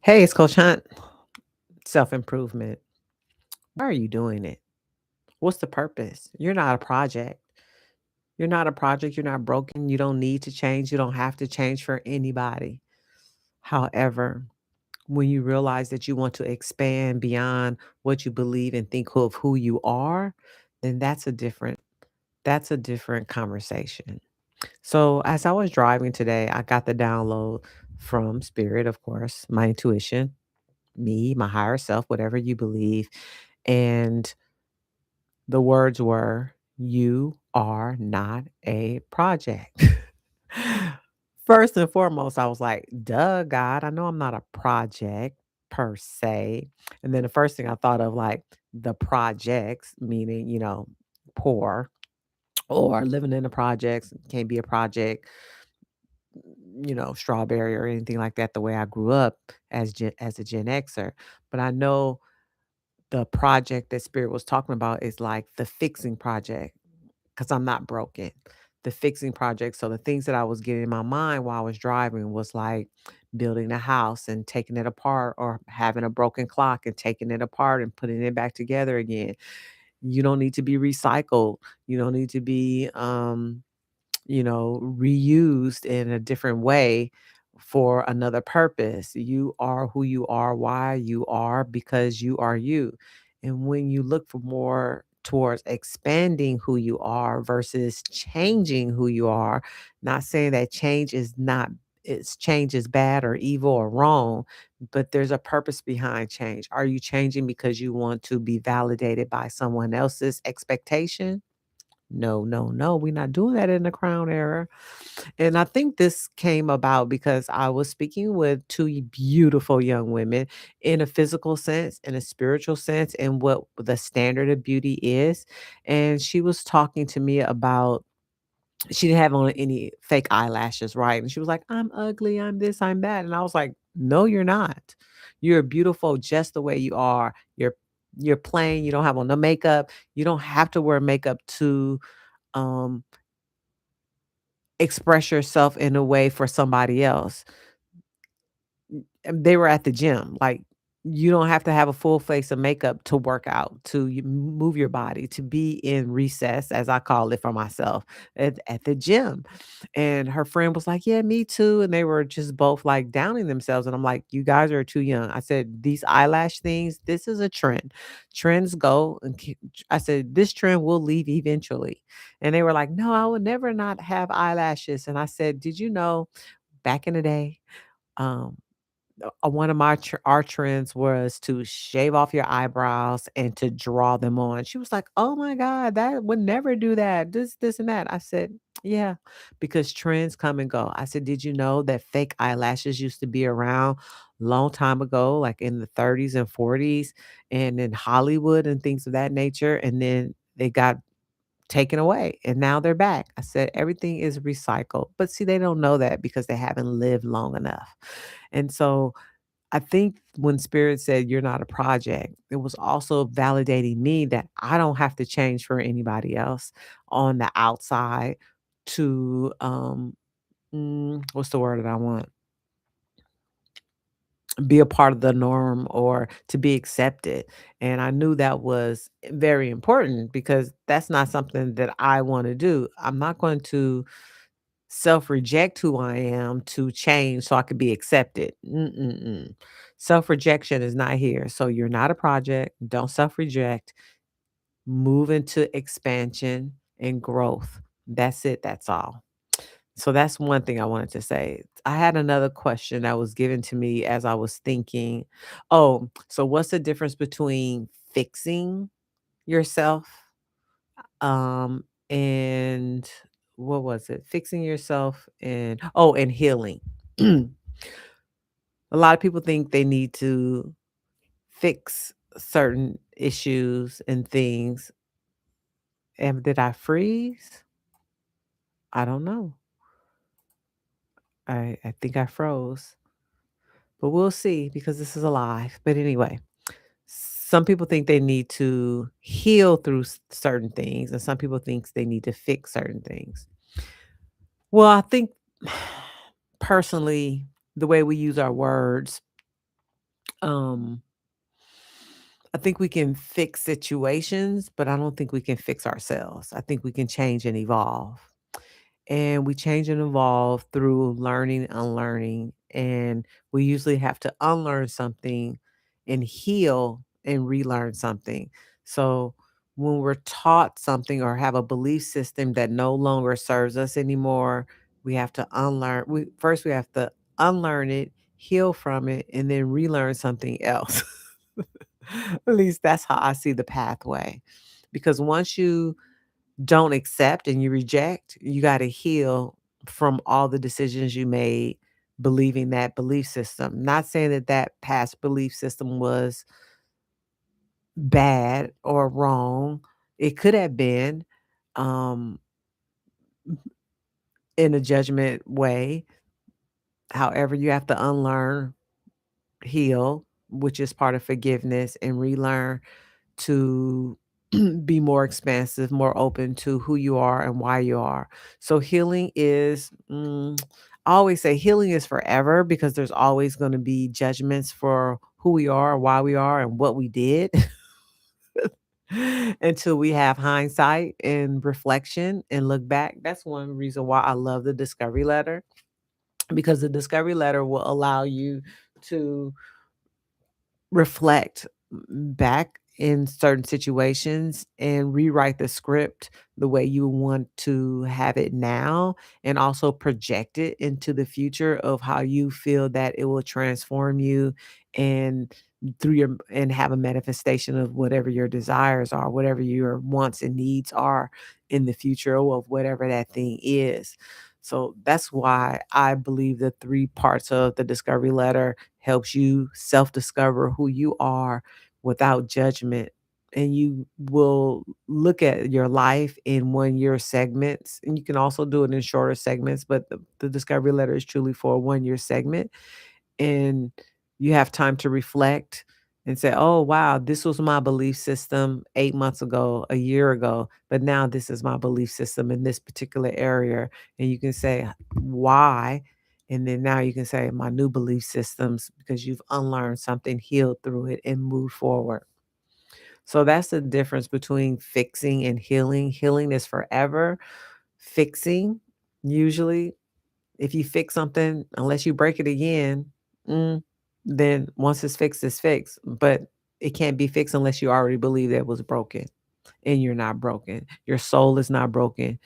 Hey, it's Coach Hunt. Self improvement. Why are you doing it? What's the purpose? You're not a project. You're not a project. You're not broken. You don't need to change. You don't have to change for anybody. However, when you realize that you want to expand beyond what you believe and think of who you are, then that's a different conversation. So as I was driving today, I got the download from spirit, of course, my intuition, me, my higher self, whatever you believe. And the words were, "You are not a project." First and foremost, I was like, "Duh, God, I know I'm not a project per se." And then the first thing I thought of, like, the projects, meaning, poor or living in the projects, can't be a project, strawberry or anything like that, the way I grew up as a Gen Xer. But I know the project that Spirit was talking about is like the fixing project, because I'm not broken. The fixing project. So the things that I was getting in my mind while I was driving was like building a house and taking it apart, or having a broken clock and taking it apart and putting it back together again. You don't need to be recycled. You don't need to be reused in a different way for another purpose. You are who you are, why you are, because you are you. And when you look for more towards expanding who you are versus changing who you are, not saying that change is bad or evil or wrong, but there's a purpose behind change. Are you changing because you want to be validated by someone else's expectation? No, no, no, we're not doing that in the crown era. And I think this came about because I was speaking with two beautiful young women in a physical sense, in a spiritual sense, and what the standard of beauty is. And she was talking to me about, she didn't have on any fake eyelashes, right? And she was like, "I'm ugly, I'm this, I'm that." And I was like, "No, you're not. You're beautiful just the way you are. You're plain, you don't have on no makeup. You don't have to wear makeup to um express yourself in a way for somebody else." And they were at the gym. Like, you don't have to have a full face of makeup to work out, to move your body, to be in recess, as I call it for myself, at the gym. And her friend was like, "Yeah, me too." And they were just both like downing themselves. And I'm like, "You guys are too young." I said, "These eyelash things, this is a trend. Trends go." I said, "This trend will leave eventually." And they were like, "No, I would never not have eyelashes." And I said, "Did you know back in the day, um, one of our trends was to shave off your eyebrows and to draw them on." She was like, "Oh my god, that would never do that. This, and that." I said, "Yeah, because trends come and go." I said, "Did you know that fake eyelashes used to be around long time ago, like in the 30s and 40s, and in Hollywood and things of that nature, and then they got taken away and now they're back." I said, "Everything is recycled." But see, they don't know that because they haven't lived long enough. And so I think when Spirit said, "You're not a project," it was also validating me that I don't have to change for anybody else on the outside to, what's the word that I want? Be a part of the norm or to be accepted. And I knew that was very important because that's not something that I want to do. I'm not going to self reject who I am to change so I could be accepted. Mm-mm-mm. Self rejection is not here. So you're not a project. Don't self reject. Move into expansion and growth. That's it. That's all. So that's one thing I wanted to say. I had another question that was given to me as I was thinking. Oh, so what's the difference between fixing yourself and what was it? Fixing yourself and and healing. A lot of people think they need to fix certain issues and things. And did I freeze? I don't know. I think I froze. But we'll see because this is alive. But anyway, some people think they need to heal through certain things, and some people think they need to fix certain things. Well, I think personally, the way we use our words, Um, I think we can fix situations, but I don't think we can fix ourselves. I think we can change and evolve. And we change and evolve through learning, unlearning. And we usually have to unlearn something and heal and relearn something. So when we're taught something or have a belief system that no longer serves us anymore, we have to unlearn. We have to unlearn it, heal from it, and then relearn something else. At least that's how I see the pathway. Because once you don't accept and you reject, you gotta heal from all the decisions you made believing that belief system. Not saying that that past belief system was bad or wrong. It could have been, um, in a judgment way. However, you have to unlearn, heal, which is part of forgiveness, and relearn to be more expansive, more open to who you are and why you are. So healing is, I always say healing is forever because there's always going to be judgments for who we are, why we are, and what we did until we have hindsight and reflection and look back. That's one reason why I love the discovery letter because the discovery letter will allow you to reflect back in certain situations and rewrite the script the way you want to have it now and also project it into the future of how you feel that it will transform you and through your and have a manifestation of whatever your desires are, whatever your wants and needs are in the future or of whatever that thing is. So that's why I believe the three parts of the discovery letter helps you self-discover who you are without judgment. And you will look at your life in 1 year segments. And you can also do it in shorter segments, but the discovery letter is truly for a 1 year segment and you have time to reflect and say, "Oh, wow, this was my belief system 8 months ago, a year ago, but now this is my belief system in this particular area." And you can say, "Why?" And then now you can say, "My new belief systems," because you've unlearned something, healed through it, and moved forward. So that's the difference between fixing and healing. Healing is forever. Fixing, usually if you fix something, unless you break it again, mm, then once it's fixed. But it can't be fixed unless you already believe that it was broken and you're not broken. Your soul is not broken.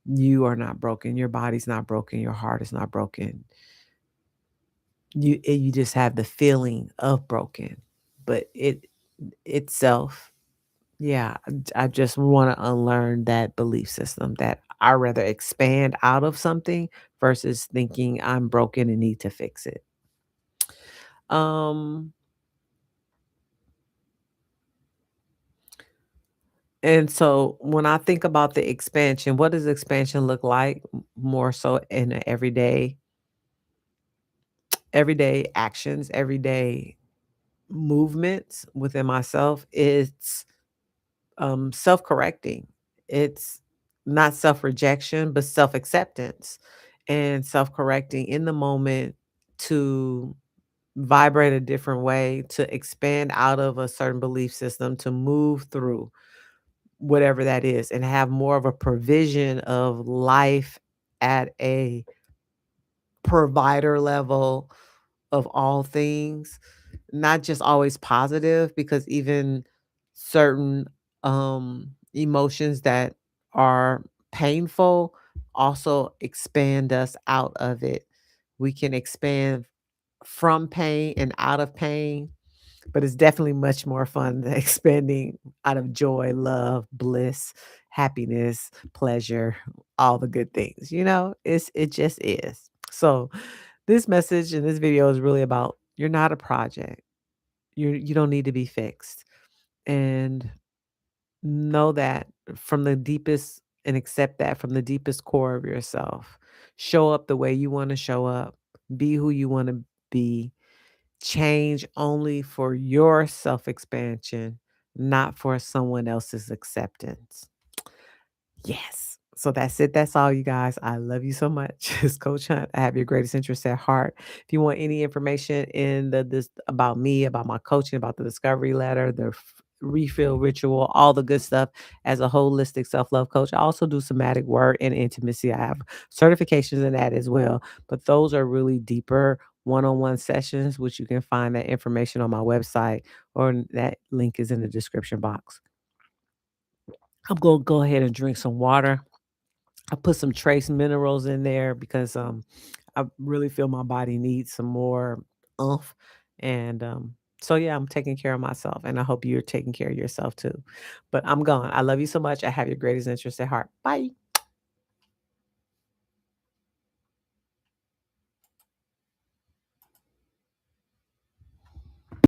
You are not broken. Your body's not broken. Your heart is not broken. You just have the feeling of broken, but it itself, yeah. I just want to unlearn that belief system that I rather expand out of something versus thinking I'm broken and need to fix it. Um, and so when I think about the expansion, what does expansion look like? More so in a everyday actions, everyday movements within myself. It's self-correcting. It's not self-rejection, but self-acceptance and self-correcting in the moment to vibrate a different way, to expand out of a certain belief system, to move through whatever that is and have more of a provision of life at a provider level of all things, not just always positive because even certain emotions that are painful also expand us out of it. We can expand from pain and out of pain, but it's definitely much more fun than expanding out of joy, love, bliss, happiness, pleasure, all the good things. It just is. So this message and this video is really about you're not a project. You don't need to be fixed. And know that from the deepest and accept that from the deepest core of yourself. Show up the way you want to show up. Be who you want to be. Change only for your self expansion, not for someone else's acceptance. Yes. So that's it. That's all, you guys. I love you so much. It's Coach Hunt. I have your greatest interest at heart. If you want any information in the this about me, about my coaching, about the discovery letter, the refill ritual, all the good stuff as a holistic self-love coach. I also do somatic work and intimacy. I have certifications in that as well. But those are really deeper one-on-one sessions, which you can find that information on my website or that link is in the description box. I'm gonna go ahead and drink some water. I put some trace minerals in there because I really feel my body needs some more oomph. And so yeah, I'm taking care of myself and I hope you're taking care of yourself too. But I'm gone. I love you so much. I have your greatest interest at heart. Bye.